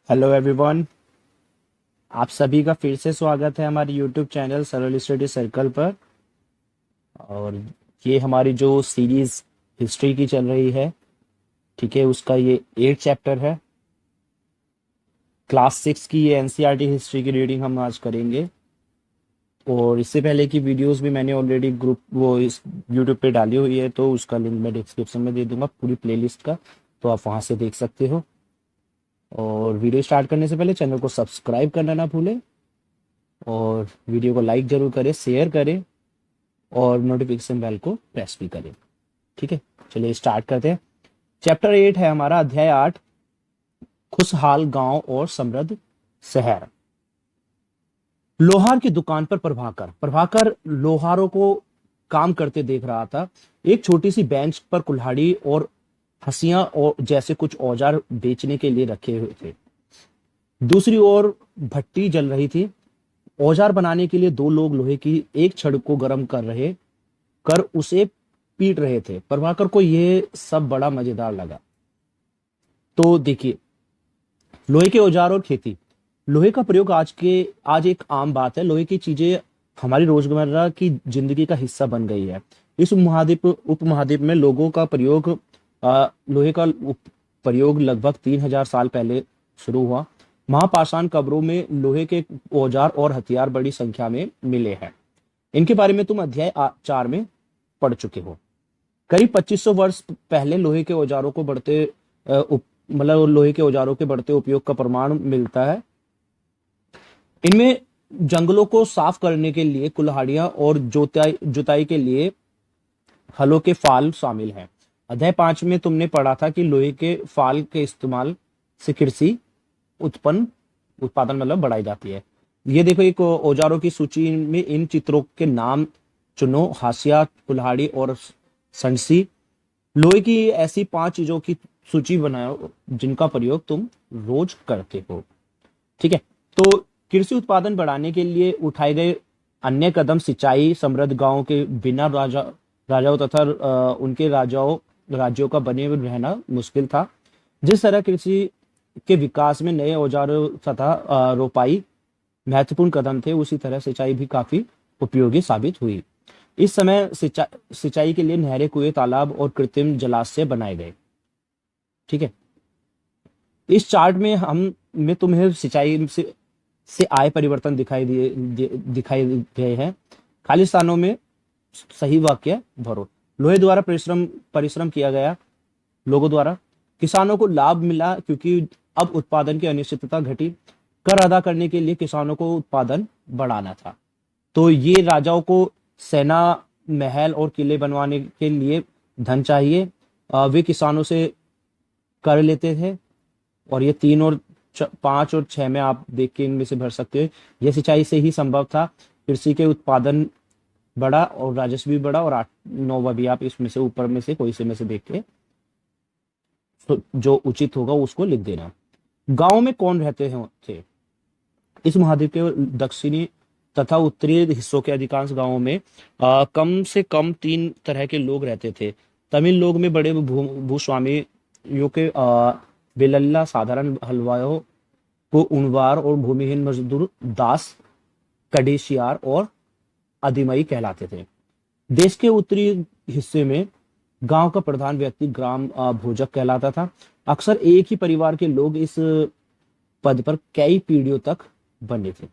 Hello everyone. आप सभी का फिर से स्वागत है हमारे यूट्यूब चैनल सरल स्टडी सर्कल पर। और ये हमारी जो सीरीज हिस्ट्री की चल रही है, ठीक है, उसका ये 8 चैप्टर है। क्लास 6 की ये एनसीईआरटी हिस्ट्री की रीडिंग हम आज करेंगे। और इससे पहले की वीडियोस भी मैंने ऑलरेडी ग्रुप वो इस यूट्यूब पे डाली हुई है, तो उसका लिंक मैं डिस्क्रिप्शन में दे दूंगा, पूरी प्लेलिस्ट का, तो आप वहां से देख सकते हो। और वीडियो स्टार्ट करने से पहले चैनल को सब्सक्राइब करना ना भूलें, और वीडियो को लाइक जरूर करें, शेयर करें, और नोटिफिकेशन बेल को प्रेस भी करें। ठीक है, चलिए स्टार्ट करते हैं। चैप्टर 8 है हमारा, अध्याय 8, खुशहाल गांव और समृद्ध शहर। लोहार की दुकान पर प्रभाकर प्रभाकर लोहारों को काम करते देख रहा था। एक छोटी सी बेंच पर कुल्हाड़ी और हंसियां और जैसे कुछ औजार बेचने के लिए रखे हुए थे। दूसरी ओर भट्टी जल रही थी। औजार बनाने के लिए दो लोग लोहे की एक छड़ को गर्म कर उसे पीट रहे थे। प्रभाकर को यह सब बड़ा मजेदार लगा। तो देखिए, लोहे के औजार और खेती। लोहे का प्रयोग आज एक आम बात है। लोहे की चीजें हमारी रोजमर्रा की जिंदगी का हिस्सा बन गई है। इस उपमहाद्वीप में लोगों का लोहे का प्रयोग लगभग 3000 साल पहले शुरू हुआ। महापाषाण कब्रों में लोहे के औजार और हथियार बड़ी संख्या में मिले हैं। इनके बारे में तुम अध्याय 4 में पढ़ चुके हो। करीब 2500 वर्ष पहले लोहे के औजारों के बढ़ते उपयोग का प्रमाण मिलता है। इनमें जंगलों को साफ करने के लिए कुल्हाड़ियां और जुताई के लिए हलों के फाल शामिल हैं। अध्याय 5 में तुमने पढ़ा था कि लोहे के फाल के इस्तेमाल से कृषि उत्पादन बढ़ाई जाती है। ये देखो, एक औजारों की सूची में इन चित्रों के नाम चुनो: हाशिया, कुल्हाड़ी और संसी। लोहे की ऐसी 5 चीजों की सूची बनाओ जिनका प्रयोग तुम रोज करते हो। ठीक है, तो कृषि उत्पादन बढ़ाने के लिए उठाए गए अन्य कदम: सिंचाई। समृद्ध गांव के बिना राजाओं तथा उनके राज्यों का बने हुए रहना मुश्किल था। जिस तरह कृषि के विकास में नए औजारों तथा रोपाई महत्वपूर्ण कदम थे, उसी तरह सिंचाई भी काफी उपयोगी साबित हुई। इस समय सिंचाई के लिए नहरें, कुएं, तालाब और कृत्रिम जलाशय बनाए गए। ठीक है, इस चार्ट में तुम्हें सिंचाई से आय परिवर्तन दिखाई गए हैं। खाली स्थानों में सही वाक्य भरो। लोहे द्वारा परिश्रम किया गया। लोगों द्वारा किसानों को लाभ मिला क्योंकि अब उत्पादन की अनिश्चितता घटी। कर अदा करने के लिए किसानों को उत्पादन बढ़ाना था। तो ये राजाओं को सेना, महल और किले बनवाने के लिए धन चाहिए। वे किसानों से कर लेते थे। और ये 3 और 5 और 6 में आप देख के इनमें से भर सकते हो। यह सिंचाई से ही संभव था। कृषि के उत्पादन बढ़ा और राजस्व भी बढ़ा। और 8 9वां भी आप इसमें से ऊपर में से कोई से में से देख के तो जो उचित होगा उसको लिख देना। गांव में कौन रहते हैं थे? इस महाद्वीप के दक्षिणी तथा उत्तरी हिस्सों के अधिकांश गांवों में कम से कम 3 तरह के लोग रहते थे। तमिल लोग में बड़े भूस्वामियों के बेलल्ला, साधारण हलवाइयों को उनवार और भूमिहीन मजदूर दास, कडेशियार और अधिमई कहलाते थे। देश के उत्तरी हिस्से में गांव का प्रधान व्यक्ति ग्राम भोजक कहलाता था। अक्सर एक ही परिवार के लोग इस पद पर कई पीढ़ियों तक बने थे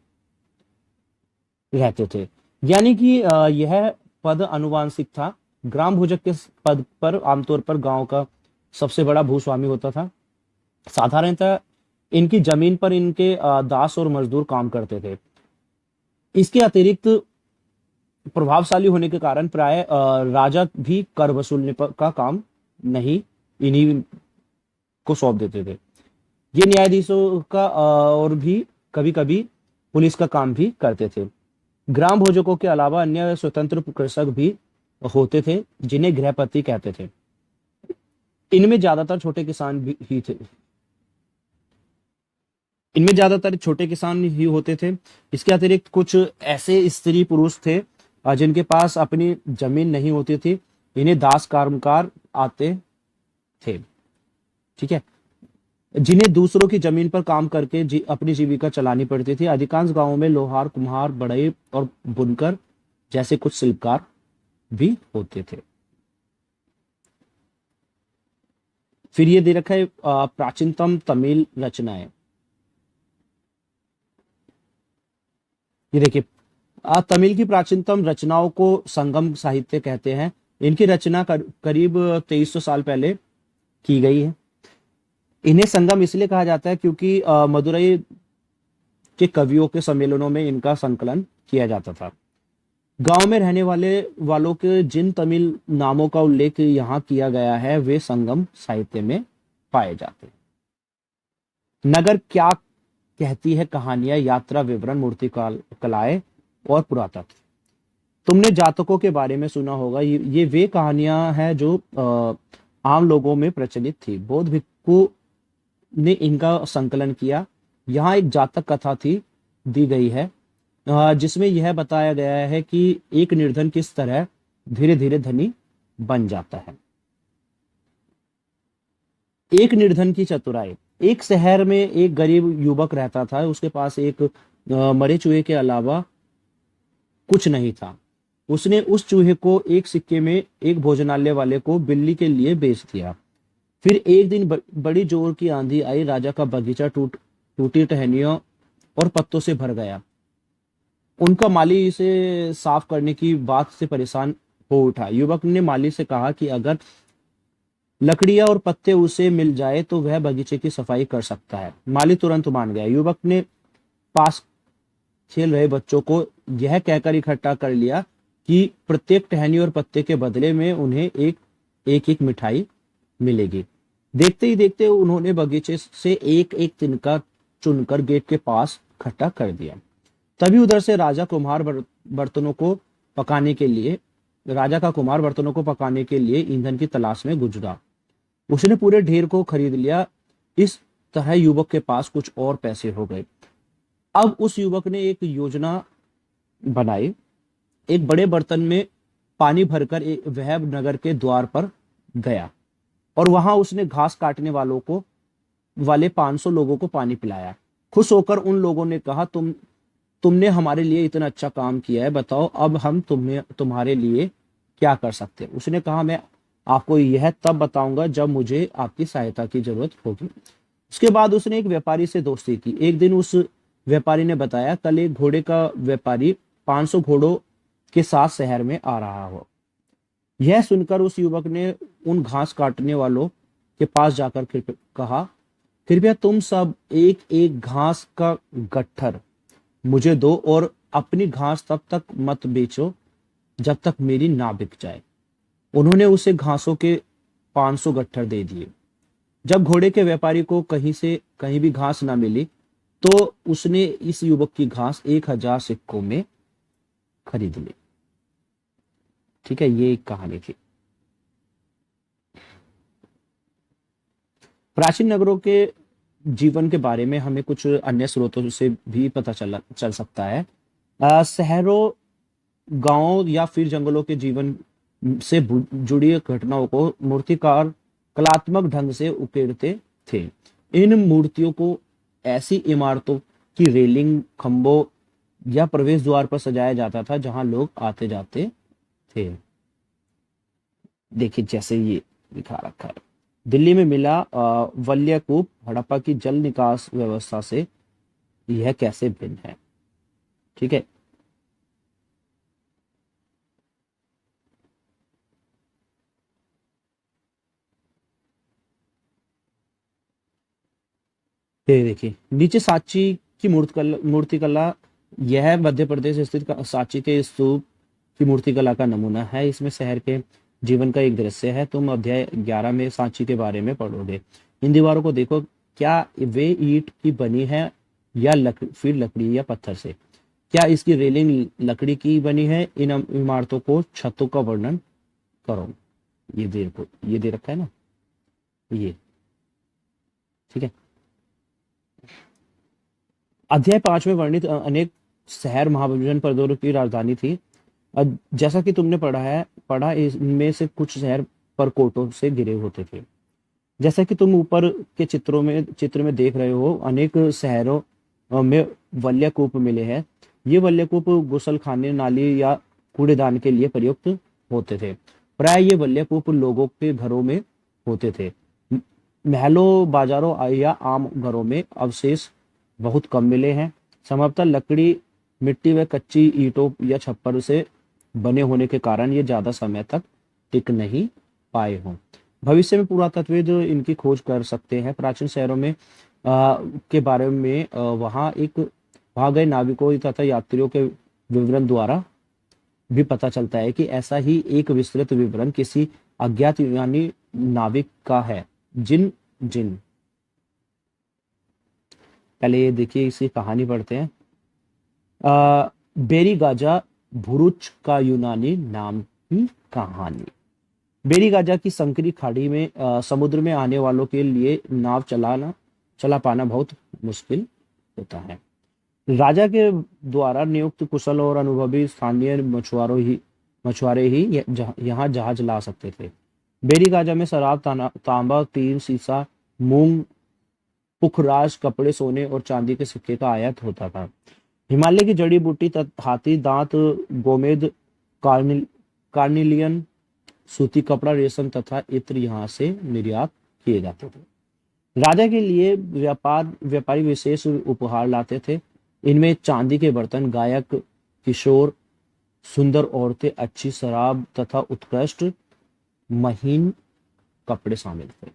रहते थे, यानी कि यह पद अनुवांशिक था। ग्राम भोजक के पद पर आमतौर पर गांव का सबसे बड़ा भूस्वामी होता था। साधारणतः इनकी जमीन पर इनके दास और मजदूर काम करते थे। इसके अतिरिक्त प्रभावशाली होने के कारण प्राय राजा भी कर वसूलने का काम नहीं इन्हीं को सौंप देते थे। ये न्यायाधीशों का और भी कभी कभी पुलिस का काम भी करते थे। ग्राम भोजकों के अलावा अन्य स्वतंत्र कृषक भी होते थे जिन्हें गृहपति कहते थे। इनमें ज्यादातर छोटे किसान भी ही थे इनमें ज्यादातर छोटे किसान ही होते थे। इसके अतिरिक्त कुछ ऐसे स्त्री पुरुष थे जिनके पास अपनी जमीन नहीं होती थी। इन्हें दास कर्मकार आते थे। ठीक है, जिन्हें दूसरों की जमीन पर काम करके अपनी जीविका चलानी पड़ती थी। अधिकांश गांवों में लोहार, कुम्हार, बढ़ई और बुनकर जैसे कुछ शिल्पकार भी होते थे। फिर ये दे रखा है प्राचीनतम तमिल रचनाएं। ये देखिए, तमिल की प्राचीनतम रचनाओं को संगम साहित्य कहते हैं। इनकी रचना करीब 2300 साल पहले की गई है। इन्हें संगम इसलिए कहा जाता है क्योंकि मदुरई के कवियों के सम्मेलनों में इनका संकलन किया जाता था। गांव में रहने वालों के जिन तमिल नामों का उल्लेख यहाँ किया गया है वे संगम साहित्य में पाए जाते हैं। नगर क्या कहती है कहानियां, यात्रा विवरण, कलाएं और पुरातत्व। तुमने जातकों के बारे में सुना होगा। ये वे कहानियां हैं जो आम लोगों में प्रचलित थी। बौद्ध भिक्खु ने इनका संकलन किया। यहाँ एक जातक कथा थी दी गई है जिसमें यह बताया गया है कि एक निर्धन किस तरह धीरे धीरे धनी बन जाता है। एक निर्धन की चतुराई। एक शहर में एक गरीब युवक रहता था। उसके पास एक मरे चूहे के अलावा कुछ नहीं था। उसने उस चूहे को एक सिक्के में एक भोजनालय वाले को बिल्ली के लिए बेच दिया। फिर एक दिन बड़ी जोर की आंधी आई। राजा का बगीचा टूटी टहनियों और पत्तों से भर गया। उनका माली इसे साफ करने की बात से परेशान हो उठा। युवक ने माली से कहा कि अगर लकड़ियां और पत्ते उसे मिल जाए तो वह बगीचे की सफाई कर सकता है। माली तुरंत मान गया। युवक ने पास खेल रहे बच्चों को यह कहकर इकट्ठा कर लिया कि प्रत्येक टहनी और पत्ते के बदले में उन्हें एक एक मिठाई मिलेगी। देखते ही देखते उन्होंने बगीचे से एक एक तिनका चुनकर गेट के पास इकट्ठा कर दिया। तभी उधर से राजा का कुमार बर्तनों को पकाने के लिए ईंधन की तलाश में गुजरा। उसने पूरे ढेर को खरीद लिया। इस तरह युवक के पास कुछ और पैसे हो गए। अब उस युवक ने एक योजना बनाई। एक बड़े बर्तन में पानी भरकर वह नगर के द्वार पर गया और वहां उसने घास काटने वाले 500 लोगों को पानी पिलाया। खुश होकर उन लोगों ने कहा, तुमने हमारे लिए इतना अच्छा काम किया है, बताओ अब हम तुम्हारे लिए क्या कर सकते हैं। उसने कहा, मैं आपको यह तब बताऊंगा जब मुझे आपकी सहायता की जरूरत होगी। उसके बाद उसने एक व्यापारी से दोस्ती की। एक दिन उस व्यापारी ने बताया, कल एक घोड़े का व्यापारी 500 घोड़ों के साथ शहर में आ रहा हो। यह सुनकर उस युवक ने उन घास काटने वालों के पास जाकर कहा, कृपया तुम सब एक एक घास का गट्ठर मुझे दो और अपनी घास तब तक मत बेचो जब तक मेरी ना बिक जाए। उन्होंने उसे घासों के 500 गट्ठर दे दिए। जब घोड़े के व्यापारी को कहीं भी घास ना मिली तो उसने इस युवक की घास 1000 सिक्कों में खरीद ली। ठीक है, ये एक कहानी थी। प्राचीन नगरों के जीवन के बारे में हमें कुछ अन्य स्रोतों से भी पता चल सकता है। शहरों, गांवों या फिर जंगलों के जीवन से जुड़ी घटनाओं को मूर्तिकार कलात्मक ढंग से उकेरते थे। इन मूर्तियों को ऐसी इमारतों की रेलिंग, खंभों या प्रवेश द्वार पर सजाया जाता था जहां लोग आते जाते थे। देखिए, जैसे ये दिखा रखा है। दिल्ली में मिला वल्लयकूप हड़प्पा की जल निकास व्यवस्था से यह कैसे भिन्न है। ठीक है, ये देखिए नीचे सांची की मूर्तिकला। यह मध्य प्रदेश स्थित सांची के स्तूप की मूर्तिकला का नमूना है। इसमें शहर के जीवन का एक दृश्य है। तुम अध्याय 11 में सांची के बारे में पढ़ोगे। इन दीवारों को देखो, क्या वे ईंट की बनी है या फिर लकड़ी या पत्थर से। क्या इसकी रेलिंग लकड़ी की बनी है। इन इमारतों को छतों का वर्णन करो। ये दे रखा है ना, ये ठीक है। अध्याय 5 में वर्णित अनेक शहर महाविजन प्रदेश की राजधानी थी। जैसा कि तुमने पढ़ा इनमें से कुछ शहर परकोटों से घिरे होते थे। जैसा कि तुम ऊपर के चित्र में देख रहे हो, अनेक शहरों में वल्यकूप मिले हैं। ये वल्यकूप गुसलखाने, नाली या कूड़ेदान के लिए प्रयुक्त होते थे। प्राय ये वल्यकूप लोगों के घरों में होते थे। महलों, बाजारों या आम घरों में अवशेष बहुत कम मिले हैं। संभवतः लकड़ी, मिट्टी व कच्ची ईंटों या छप्पर से बने होने के कारण ये ज्यादा समय तक टिक नहीं पाए हों। भविष्य में पुरातत्वविद इनकी खोज कर सकते हैं। प्राचीन शहरों में के बारे में वहां गए नाविकों तथा यात्रियों के विवरण द्वारा भी पता चलता है कि ऐसा ही एक विस्तृत विवरण किसी अज्ञात यूनानी नाविक का है। जिन जिन पहले ये देखिए, इसकी कहानी पढ़ते हैं। बेरी गाजा भुरुच का यूनानी नाम की कहानी। बेरी गाजा की संकरी खाड़ी में समुद्र में आने वालों के लिए नाव चला पाना बहुत मुश्किल होता है। राजा के द्वारा नियुक्त कुशल और अनुभवी स्थानीय मछुआरे ही यहाँ जहाज ला सकते थे। बेरी गाजा में शराब, तांबा, तीर, सीसा, मूंग, पुखराज, कपड़े, सोने और चांदी के सिक्के का आयात होता था। हिमालय की जड़ी बूटी, हाथी दांत, गोमेद, कार्निलियन, सूती कपड़ा, रेशम तथा इत्र यहाँ से निर्यात किए जाते थे। राजा के लिए व्यापारी विशेष उपहार लाते थे। इनमें चांदी के बर्तन, गायक, किशोर, सुंदर औरतें, अच्छी शराब तथा उत्कृष्ट महीन कपड़े शामिल थे।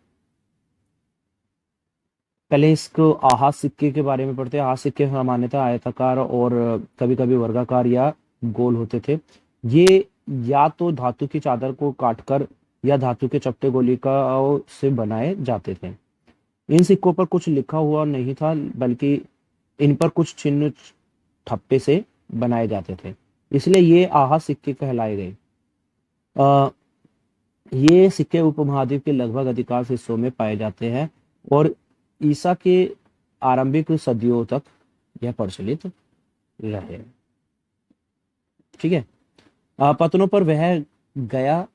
पहले इसको आहा सिक्के के बारे में पढ़ते हैं। आहा सिक्के सामान्यतः आयताकार और कभी कभी वर्गाकार या गोल होते थे। ये या तो धातु की चादर को काटकर या धातु के चपटे गोलिकाओं से बनाए जाते थे। इन सिक्कों पर कुछ लिखा हुआ नहीं था, बल्कि इन पर कुछ चिन्ह ठप्पे से बनाए जाते थे, इसलिए ये आहा सिक्के कहलाए गए। ये सिक्के उपमहाद्वीप के लगभग अधिकांश हिस्सों में पाए जाते हैं और ईसा के आरंभिक सदियों तक यह प्रचलित रहे। ठीक है। पत्तनों पर वह गया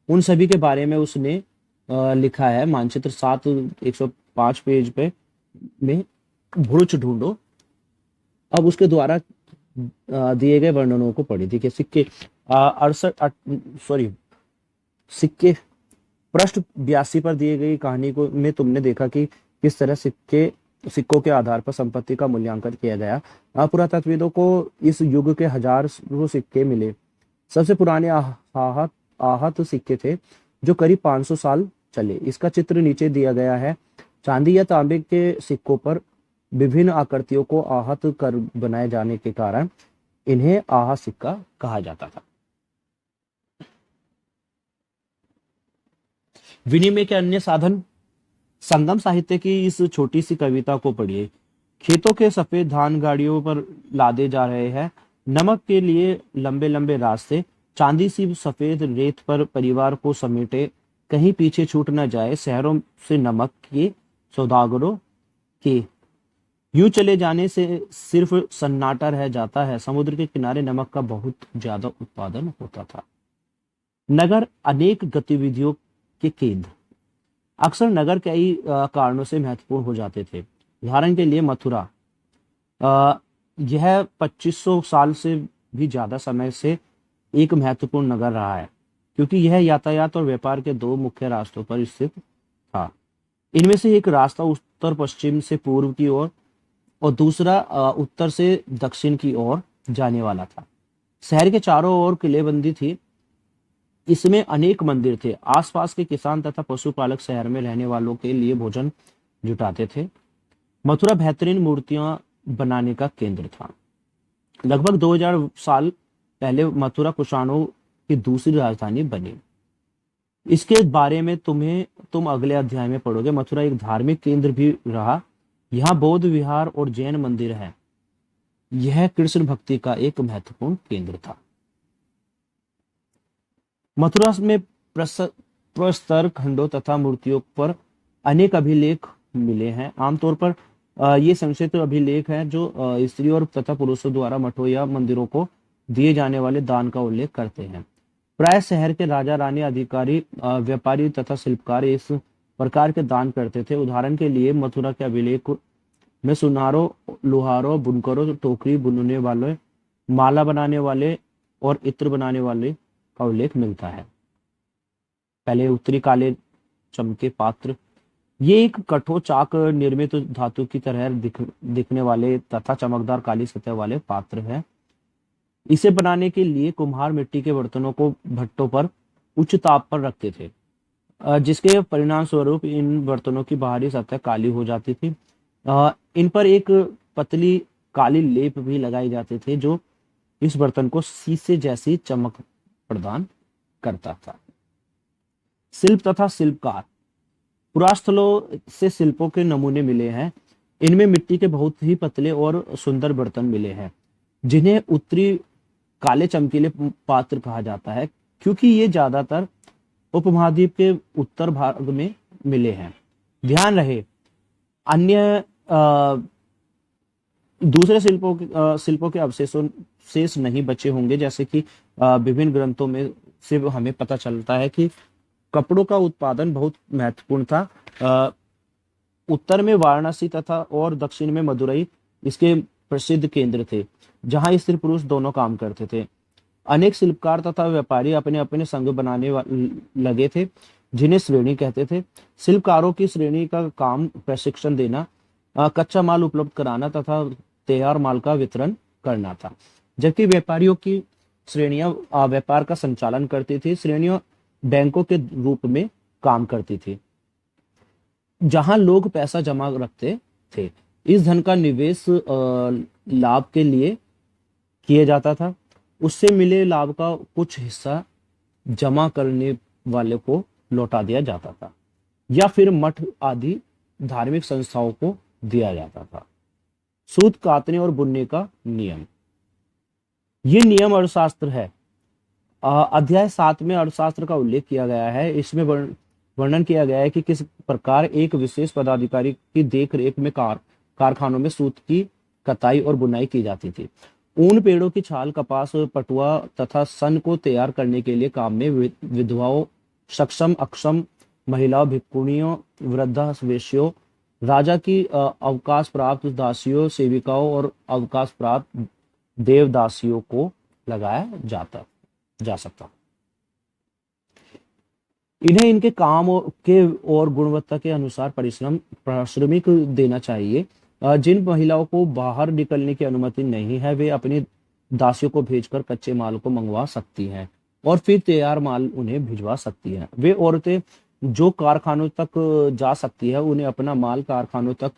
उन सभी के बारे में उसने लिखा है। मानचित्र 105 पेज पे में भुरुच ढूंढो। अब उसके द्वारा दिए गए वर्णनों को पढ़ी। देखिए, सिक्के पृष्ठ 82 पर दिए गई कहानी को में तुमने देखा कि किस तरह सिक्कों के आधार पर संपत्ति का मूल्यांकन किया गया। पुरातत्वविदों को इस युग के हजारों सिक्के मिले। सबसे पुराने आहत सिक्के थे जो करीब 500 साल चले। इसका चित्र नीचे दिया गया है। चांदी या तांबे के सिक्कों पर विभिन्न आकृतियों को आहत कर बनाए जाने के कारण इन्हें आहा सिक्का कहा जाता था। विनिमय के अन्य साधन। संगम साहित्य की इस छोटी सी कविता को पढ़िए। खेतों के सफेद धान गाड़ियों पर लादे जा रहे हैं। नमक के लिए लंबे लंबे रास्ते। चांदी सी सफेद रेत पर परिवार को समेटे, कहीं पीछे छूट न जाए। शहरों से नमक के सौदागरों के यूं चले जाने से सिर्फ सन्नाटा रह जाता है। समुद्र के किनारे नमक का बहुत ज्यादा उत्पादन होता था। नगर अनेक गतिविधियों के केंद्र। अक्सर नगर कई कारणों से महत्वपूर्ण हो जाते थे। उदाहरण के लिए मथुरा, यह 2500 साल से भी ज्यादा समय से एक महत्वपूर्ण नगर रहा है, क्योंकि यह यातायात और व्यापार के दो मुख्य रास्तों पर स्थित था। इनमें से एक रास्ता उत्तर पश्चिम से पूर्व की ओर और दूसरा उत्तर से दक्षिण की ओर जाने वाला था। शहर के चारों ओर किलेबंदी थी। इसमें अनेक मंदिर थे। आसपास के किसान तथा पशुपालक शहर में रहने वालों के लिए भोजन जुटाते थे। मथुरा बेहतरीन मूर्तियां बनाने का केंद्र था। लगभग 2000 साल पहले मथुरा कुषाणों की दूसरी राजधानी बनी। इसके बारे में तुम अगले अध्याय में पढ़ोगे। मथुरा एक धार्मिक केंद्र भी रहा। यहाँ बौद्ध विहार और जैन मंदिर है। यह कृष्ण भक्ति का एक महत्वपूर्ण केंद्र था। मथुरा में प्रस्तर खंडों तथा मूर्तियों पर अनेक अभिलेख मिले हैं। आमतौर पर ये संक्षिप्त अभिलेख हैं जो स्त्रियों तथा पुरुषों द्वारा मठों या मंदिरों को दिए जाने वाले दान का उल्लेख करते हैं। प्राय शहर के राजा, रानी, अधिकारी, व्यापारी तथा शिल्पकार इस प्रकार के दान करते थे। उदाहरण के लिए मथुरा के अभिलेख में सुनारों, लोहारों, बुनकरों, टोकरी बुनने वाले, माला बनाने वाले और इत्र बनाने वाले का उल्लेख मिलता है। पहले उत्तरी काले चमके पात्र, ये एक कठोर चाक निर्मित धातु की तरह दिखने वाले तथा चमकदार काली सतह वाले पात्र है। इसे बनाने के लिए कुम्हार मिट्टी के बर्तनों को भट्टों पर उच्च ताप पर रखते थे, जिसके परिणाम स्वरूप इन बर्तनों की बाहरी सतह काली हो जाती थी। इन पर एक पतली काली लेप भी लगाई जाती थी जो इस बर्तन को शीशे जैसी चमक प्रदान करता था। शिल्प तथा शिल्पकार, पुरास्थलों से शिल्पों के नमूने मिले हैं। इनमें मिट्टी के बहुत ही पतले और सुंदर बर्तन मिले हैं, जिन्हें उत्तरी काले चमकीले पात्र कहा जाता है, क्योंकि ये ज्यादातर उपमहाद्वीप के उत्तर भाग में मिले हैं। ध्यान रहे, अन्य दूसरे शिल्पों के अवशेषों शेष नहीं बचे होंगे, जैसे कि विभिन्न ग्रंथों में से हमें पता चलता है कि कपड़ों का उत्पादन बहुत महत्वपूर्ण था। उत्तर में वाराणसी तथा और दक्षिण में मदुरई इसके प्रसिद्ध केंद्र थे, जहां स्त्री पुरुष दोनों काम करते थे। अनेक शिल्पकार तथा व्यापारी अपने अपने संघ बनाने लगे थे, जिन्हें श्रेणी कहते थे। शिल्पकारों की श्रेणी का काम प्रशिक्षण देना, कच्चा माल उपलब्ध कराना तथा तैयार माल का वितरण करना था, जबकि व्यापारियों की श्रेणियां व्यापार का संचालन करती थी। श्रेणियां बैंकों के रूप में काम करती थी, जहां लोग पैसा जमा रखते थे। इस धन का निवेश लाभ के लिए किया जाता था। उससे मिले लाभ का कुछ हिस्सा जमा करने वाले को लौटा दिया जाता था या फिर मठ आदि धार्मिक संस्थाओं को दिया जाता था। सूत कातने और बुनने का नियम, ये नियम अर्थशास्त्र है। अध्याय 7 में अर्थशास्त्र का उल्लेख किया गया है। इसमें वर्णन किया गया है कि किस प्रकार एक विशेष पदाधिकारी की देखरेख में कारखानों में सूत की कताई और बुनाई की जाती थी। ऊन, पेड़ों की छाल, कपास, पटुआ तथा सन को तैयार करने के लिए काम में विधवाओं, सक्षम अक्षम महिलाओं, भिक्षुणियों, वृद्धा वेश्यों, राजा की अवकाश प्राप्त दासियों, सेविकाओं और अवकाश प्राप्त देवदासियों को लगाया जा सकता। इन्हें इनके काम के और गुणवत्ता के अनुसार पारिश्रमिक देना चाहिए। जिन महिलाओं को बाहर निकलने की अनुमति नहीं है, वे अपनी दासियों को भेजकर कच्चे माल को मंगवा सकती हैं और फिर तैयार माल उन्हें भिजवा सकती हैं। वे औरतें जो कारखानों तक जा सकती है, उन्हें अपना माल कारखानों तक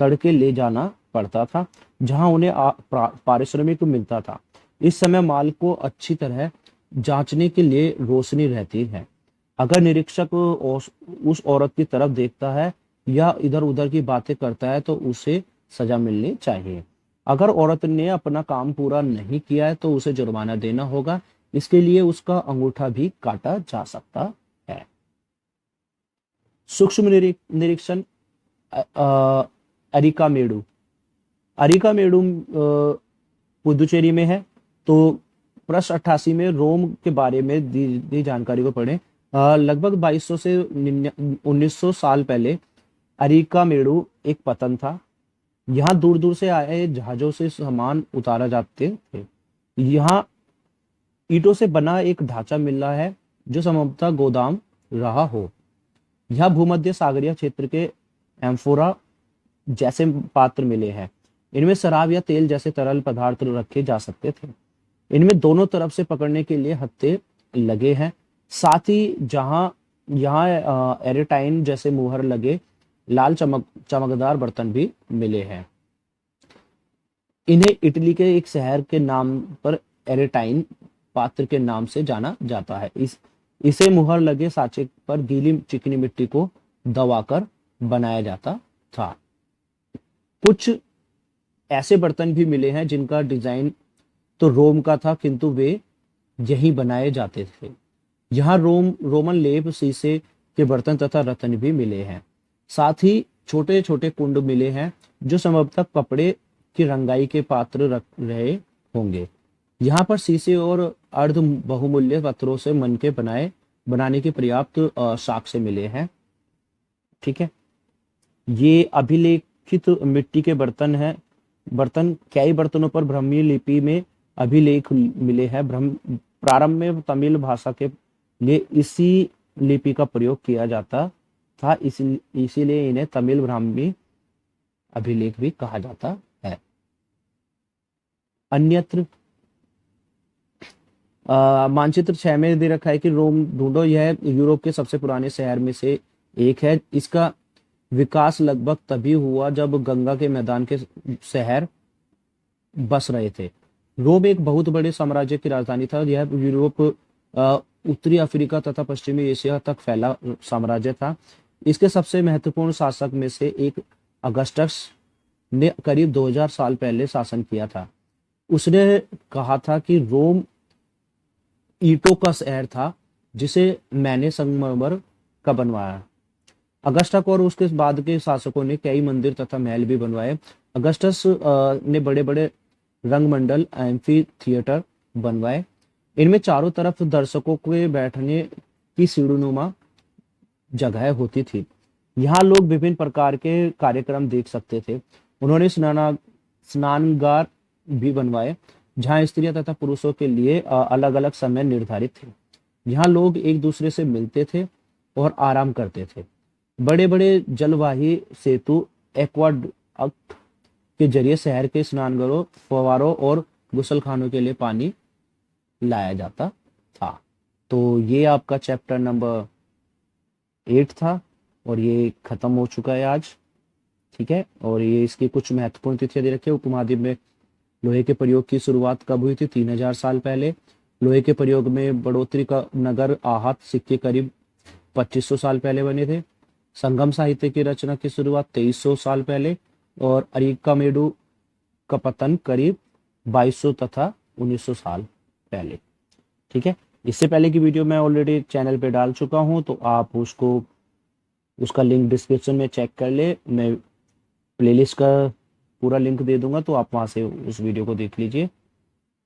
तड़के ले जाना पड़ता था, जहां उन्हें पारिश्रमिक मिलता था। इस समय माल को अच्छी तरह जांचने के लिए रोशनी रहती है। अगर निरीक्षक उस औरत की तरफ देखता है या इधर उधर की बातें करता है तो उसे सजा मिलनी चाहिए। अगर औरत ने अपना काम पूरा नहीं किया है तो उसे जुर्माना देना होगा। इसके लिए उसका अंगूठा भी काटा जा सकता है। सूक्ष्म निरीक्षण, अरिकामेडु। अरिकामेडु पुदुचेरी में है। तो पृष्ठ 88 में रोम के बारे में दी जानकारी को पढ़ें। लगभग 2200 से 1900 साल पहले अरिकामेडु एक पतन था। यहाँ दूर दूर से आए जहाजों से सामान उतारा जाते थे। यहाँ ईंटों से बना एक ढांचा मिल रहा है जो संभवतः गोदाम रहा हो। यह भूमध्य सागरीय क्षेत्र के एम्फोरा जैसे पात्र मिले हैं। इनमें शराब या तेल जैसे तरल पदार्थ रखे जा सकते थे। इनमें दोनों तरफ से पकड़ने के लिए हत्थे लगे हैं। साथ ही यहाँ एरेटाइन जैसे मुहर लगे लाल चमकदार बर्तन भी मिले हैं। इन्हें इटली के एक शहर के नाम पर एरेटाइन पात्र के नाम से जाना जाता है। इसे मुहर लगे साँचे पर गीली चिकनी मिट्टी को दबाकर बनाया जाता था। कुछ ऐसे बर्तन भी मिले हैं जिनका डिजाइन तो रोम का था, किंतु वे यहीं बनाए जाते थे। यहाँ रोमन लेप, शीशे के बर्तन तथा रत्न भी मिले हैं। साथ ही छोटे छोटे कुंड मिले हैं जो संभवतः कपड़े की रंगाई के पात्र रख रहे होंगे। यहाँ पर शीशे और अर्ध बहुमूल्य पत्थरों से मन के बनाने के पर्याप्त साक्ष्य मिले हैं। ठीक है, ये अभिलेखित मिट्टी के बर्तन है। बर्तन कई बर्तनों पर ब्राह्मी लिपि में अभिलेख मिले हैं। प्रारंभ में तमिल भाषा के लिए इसी लिपि का प्रयोग किया जाता था, इसीलिए इन्हें तमिल ब्राह्मी अभिलेख भी कहा जाता है। अन्यत्र मानचित्र 6 में दे रखा है कि रोम ढूंढो, यह यूरोप के सबसे पुराने शहर में से एक है। इसका विकास लगभग तभी हुआ जब गंगा के मैदान के शहर बस रहे थे। रोम एक बहुत बड़े साम्राज्य की राजधानी था। यह यूरोप, उत्तरी अफ्रीका तथा पश्चिमी एशिया तक फैला साम्राज्य था। इसके सबसे महत्वपूर्ण शासक में से एक अगस्टस ने करीब 2000 साल पहले शासन किया था। उसने कहा था कि रोम ईंटों का शहर था जिसे मैंने संगमरमर का बनवाया। अगस्टस और उसके बाद के शासकों ने कई मंदिर तथा महल भी बनवाए। अगस्टस ने बड़े बड़े रंगमंडल, एम्फी थिएटर बनवाए। इनमें चारों तरफ दर्शकों के बैठने की सीढ़ीनुमा जगह होती थी। यहाँ लोग विभिन्न प्रकार के कार्यक्रम देख सकते थे। उन्होंने स्नानगार भी बनवाए जहाँ स्त्रियां तथा पुरुषों के लिए अलग अलग समय निर्धारित थे। यहाँ लोग एक दूसरे से मिलते थे और आराम करते थे। बड़े बड़े जलवाही सेतु, एक्वाडक्ट के जरिए शहर के स्नानघरों, फव्वारों और गुसलखानों के लिए पानी लाया जाता था। तो ये आपका चैप्टर नंबर 8 था और ये खत्म हो चुका है आज। ठीक है, और ये इसकी कुछ महत्वपूर्ण तिथियां दे रखी है। उपमहाद्वीप में लोहे के प्रयोग की शुरुआत कब हुई थी? 3000 साल पहले। लोहे के प्रयोग में बढ़ोतरी का नगर आहत सिक्के करीब 2500 साल पहले बने थे। संगम साहित्य की रचना की शुरुआत 2300 साल पहले और अरिकामेडु का पतन करीब 2200 तथा 1900 साल पहले। ठीक है, इससे पहले की वीडियो मैं ऑलरेडी चैनल पे डाल चुका हूं, तो आप उसका लिंक डिस्क्रिप्शन में चेक कर ले। मैं प्लेलिस्ट का पूरा लिंक दे दूंगा, तो आप वहां से उस वीडियो को देख लीजिए।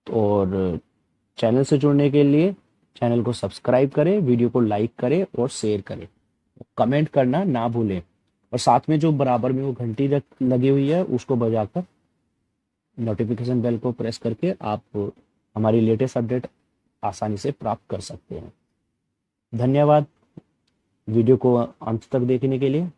और चैनल से जुड़ने के लिए चैनल को सब्सक्राइब करें, वीडियो को लाइक करें और शेयर करें, कमेंट करना ना भूलें। और साथ में जो बराबर में वो घंटी लगी हुई है उसको बजाकर नोटिफिकेशन बेल को प्रेस करके आप हमारी लेटेस्ट अपडेट आसानी से प्राप्त कर सकते हैं। धन्यवाद वीडियो को अंत तक देखने के लिए।